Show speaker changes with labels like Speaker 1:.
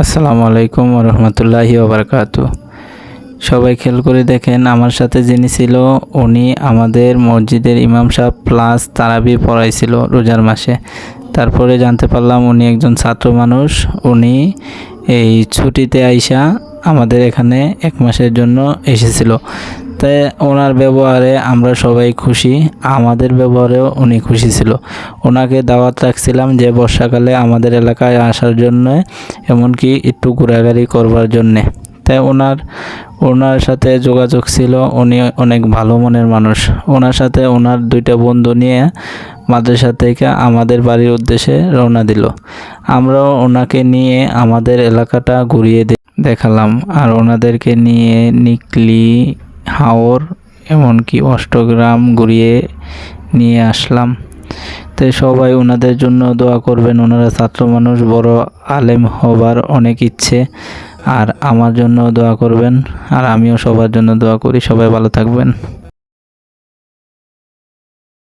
Speaker 1: আসসালামু আলাইকুম ওয়া রাহমাতুল্লাহি ওয়া বারাকাতুহু। সবাই খেয়াল করে দেখেন, আমার সাথে যিনি ছিল উনি আমাদের মসজিদের ইমাম সাহেব প্লাস তারাবি পড়াইছিল রোজার মাসে। তারপরে জানতে পারলাম উনি একজন ছাত্র মানুষ। উনি এই ছুটিতে আইসা আমাদের এখানে 1 মাসের জন্য এসেছিল। তাই ওনার ব্যবহারে আমরা সবাই খুশি, আমাদের ব্যবহারেও উনি খুশি ছিল। ওনাকে দাওয়াত রাখছিলাম যে বর্ষাকালে আমাদের এলাকায় আসার জন্য, এমনকি একটু ঘোরাঘুরি করবার জন্যে। তাই ওনার সাথে যোগাযোগ ছিল। উনি অনেক ভালো মনের মানুষ। ওনার সাথে ওনার 2টা বন্ধু নিয়ে মাদ্রাসা থেকে আমাদের বাড়ির উদ্দেশ্যে রওনা দিল। আমরাও ওনাকে নিয়ে আমাদের এলাকাটা ঘুরিয়ে দেখালাম, আর ওনাদেরকে নিয়ে নিকলি, হাওর, এমনকি অষ্টগ্রাম ঘুরিয়ে নিয়ে আসলাম। তাই সবাই ওনাদের জন্য দোয়া করবেন। ওনারা ছাত্র মানুষ, বড় আলেম হবার অনেক ইচ্ছে, আর আমার জন্য দোয়া করবেন। আর আমিও সবার জন্য দোয়া করি। সবাই ভালো থাকবেন।